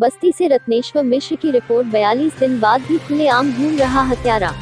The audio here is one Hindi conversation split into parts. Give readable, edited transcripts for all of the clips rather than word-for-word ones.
बस्ती से रत्नेश्वर मिश्र की रिपोर्ट। 42 दिन बाद भी खुलेआम घूम रहा हत्यारा।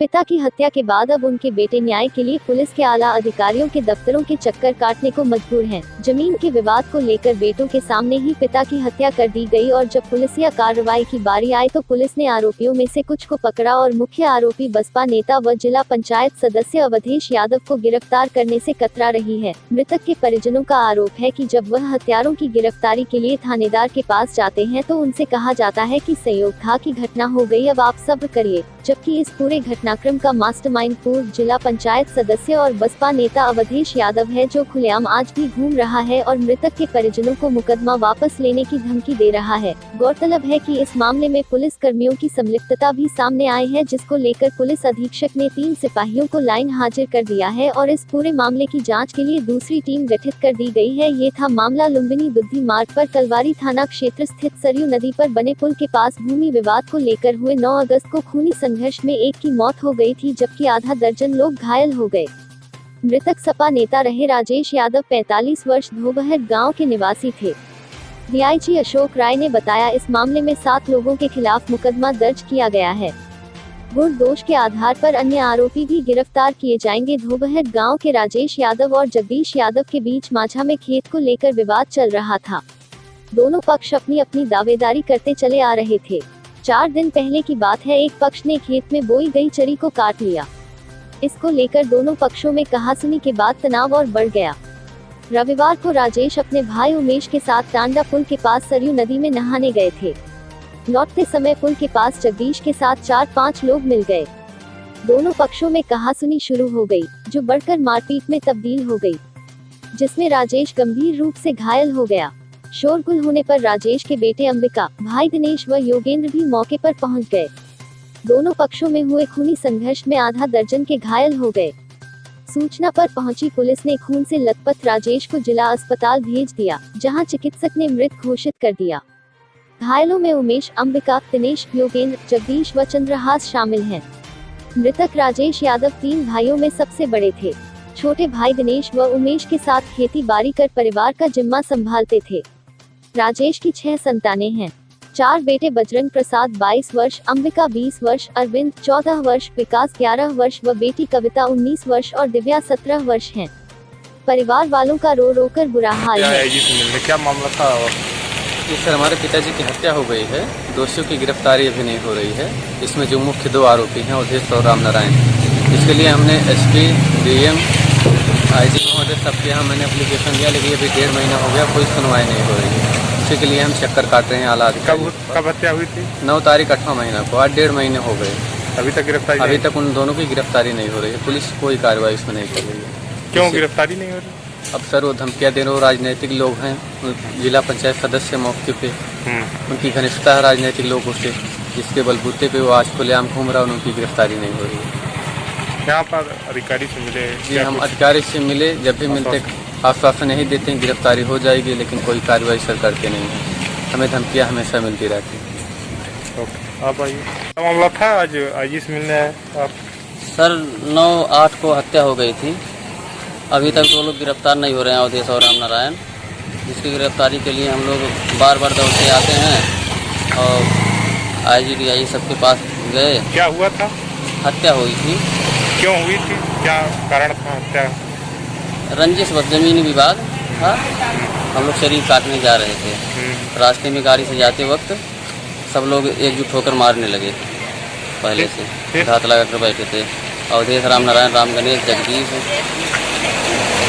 पिता की हत्या के बाद अब उनके बेटे न्याय के लिए पुलिस के आला अधिकारियों के दफ्तरों के चक्कर काटने को मजबूर हैं। जमीन के विवाद को लेकर बेटों के सामने ही पिता की हत्या कर दी गई और जब पुलिसिया कार्रवाई की बारी आई तो पुलिस ने आरोपियों में से कुछ को पकड़ा और मुख्य आरोपी बसपा नेता व जिला पंचायत सदस्य अवधेश यादव को गिरफ्तार करने से कतरा रही है। मृतक के परिजनों का आरोप है कि जब वह हत्यारों की गिरफ्तारी के लिए थानेदार के पास जाते हैं तो उनसे कहा जाता है कि संयोग था कि घटना हो गई, अब आप सब्र करिए, जबकि इस पूरे घटनाक्रम का मास्टरमाइंड पूर्व जिला पंचायत सदस्य और बसपा नेता अवधेश यादव है, जो खुलेआम आज भी घूम रहा है और मृतक के परिजनों को मुकदमा वापस लेने की धमकी दे रहा है। गौरतलब है कि इस मामले में पुलिस कर्मियों की संलिप्तता भी सामने आई है, जिसको लेकर पुलिस अधीक्षक ने 3 सिपाहियों को लाइन हाजिर कर दिया है और इस पूरे मामले की जाँच के लिए दूसरी टीम गठित कर दी गई है। ये था मामला लुम्बिनी दुद्धि मार्ग पर तलवारी थाना क्षेत्र स्थित सरयू नदी पर बने पुल के पास भूमि विवाद को लेकर हुए 9 अगस्त को खूनी संघर्ष में एक की मौत हो गई थी, जबकि आधा दर्जन लोग घायल हो गए। मृतक सपा नेता रहे राजेश यादव 45 वर्ष धोबहर गांव के निवासी थे। डीआईजी अशोक राय ने बताया, इस मामले में 7 लोगों के खिलाफ मुकदमा दर्ज किया गया है। गुण दोष के आधार पर अन्य आरोपी भी गिरफ्तार किए जाएंगे। धोबहर गांव के राजेश यादव और जगदीश यादव के बीच माझा में खेत को लेकर विवाद चल रहा था। दोनों पक्ष अपनी अपनी दावेदारी करते चले आ रहे थे। 4 दिन पहले की बात है, एक पक्ष ने खेत में बोई गई चरी को काट लिया। इसको लेकर दोनों पक्षों में कहासुनी के बाद तनाव और बढ़ गया। रविवार को राजेश अपने भाई उमेश के साथ टांडा पुल के पास सरयू नदी में नहाने गए थे। लौटते समय पुल के पास जगदीश के साथ 4-5 लोग मिल गए। दोनों पक्षों में कहासुनी शुरू हो गई, जो बढ़कर मारपीट में तब्दील हो गई, जिसमें राजेश गंभीर रूप से घायल हो गया। शोरगुल होने पर राजेश के बेटे अंबिका, भाई दिनेश व योगेंद्र भी मौके पर पहुंच गए। दोनों पक्षों में हुए खूनी संघर्ष में आधा दर्जन के घायल हो गए। सूचना पर पहुंची पुलिस ने खून से लथपथ राजेश को जिला अस्पताल भेज दिया, जहां चिकित्सक ने मृत घोषित कर दिया। घायलों में उमेश, अंबिका, दिनेश, योगेंद्र, जगदीश व चंद्रहास शामिल हैं। मृतक राजेश यादव 3 भाइयों में सबसे बड़े थे। छोटे भाई दिनेश व उमेश के साथ खेती बाड़ी कर परिवार का जिम्मा संभालते थे। राजेश की 6 संतानें हैं। 4 बेटे बजरंग प्रसाद 22 वर्ष, अंबिका 20 वर्ष, अरविंद 14 वर्ष, विकास 11 वर्ष व बेटी कविता 19 वर्ष और दिव्या 17 वर्ष हैं। परिवार वालों का रो रो कर बुरा हाल है। क्या मामला था? सर, हमारे पिताजी की हत्या हो गई है। दोषियों की गिरफ्तारी अभी नहीं हो रही है। इसमें जो मुख्य 2 आरोपी हैं अवधेश और रामनारायण, इसके लिए हमने एसपी, डीएम, आईजी महोदय सबके यहाँ मैंने एप्लीकेशन दिया, लेकिन अभी 1.5 महीना हो गया, कोई सुनवाई नहीं हो रही है। इसी के लिए हम चक्कर काट रहे हैं आला अधिकारी। कब हत्या हुई थी? 9 तारीख 8वां महीना को, आज 1.5 महीने हो गए। अभी तक उन दोनों की गिरफ्तारी नहीं हो रही है। पुलिस कोई कार्रवाई इसमें नहीं कर रही है। क्यों गिरफ्तारी नहीं हो रही? अब सर, वो धमकियाँ दे रहे हो, राजनीतिक लोग हैं, जिला पंचायत सदस्य मौके पे, उनकी घनिष्ठता है राजनीतिक लोगों से, जिसके बलबूते पे वो आज खुलेआम घूम रहा है, उनकी गिरफ्तारी नहीं हो रही है। यहाँ पर अधिकारी से मिले? जी, हम अधिकारी से मिले, जब भी मिलते आश्वासन नहीं देते हैं गिरफ्तारी हो जाएगी, लेकिन कोई कार्रवाई सर करते नहीं है। हमें धमकियाँ हमेशा मिलती रहती हैं। ओके, आप आइए। क्या मामला था? आज आईजी से मिलने आए आप? सर, 9/8 को हत्या हो गई थी। अभी तक 2 लोग गिरफ्तार नहीं हो रहे हैं, अवधेश और रामनारायण, जिसकी गिरफ्तारी के लिए हम लोग बार बार दौड़ते आते हैं और आईजी डीआईजी सबके पास गए। क्या हुआ था? हत्या हुई थी। क्यों हुई थी? क्या कारण था हत्या? रंजिश व जमीनी विवाद था। हम लोग शरीर काटने जा रहे थे। रास्ते में गाड़ी से जाते वक्त सब लोग एकजुट होकर मारने लगे। पहले से घात लगा कर बैठे थे। अवधेश, रामनारायण, राम गणेश, जगदीश,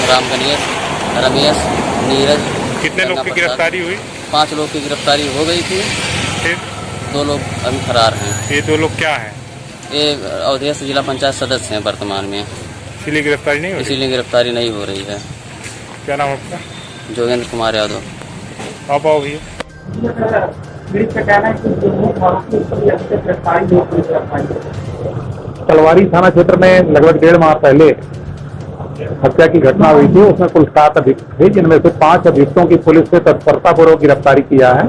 राम गणेश, रमेश, नीरज। कितने लोग की गिरफ्तारी हुई? 5 लोग की गिरफ्तारी हो गई थी। फिर 2 लोग अभी फरार हैं। ये 2 लोग क्या हैं? ये अवधेश जिला पंचायत सदस्य हैं वर्तमान में। इसीलिए गिरफ्तारी नहीं हो रही? इसीलिए गिरफ्तारी नहीं हो रही है। क्या नाम आपका? जोगेंद्र कुमार यादव। आप आओ भैया। तलवारी थाना क्षेत्र में लगभग 1.5 माह पहले हत्या की घटना हुई थी। उसमें कुल 7 अभियुक्त थे, जिनमें से 5 अभियुक्तों की पुलिस ने तत्परतापूर्वक गिरफ्तारी किया है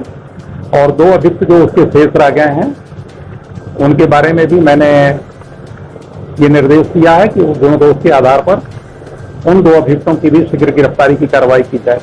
और 2 अभियुक्त जो उसके शेष रह गए हैं, उनके बारे में भी मैंने ये निर्देश दिया है कि वो गुण दोष के आधार पर उन 2 अभियुक्तों की भी शीघ्र गिरफ्तारी की कार्रवाई की जाए।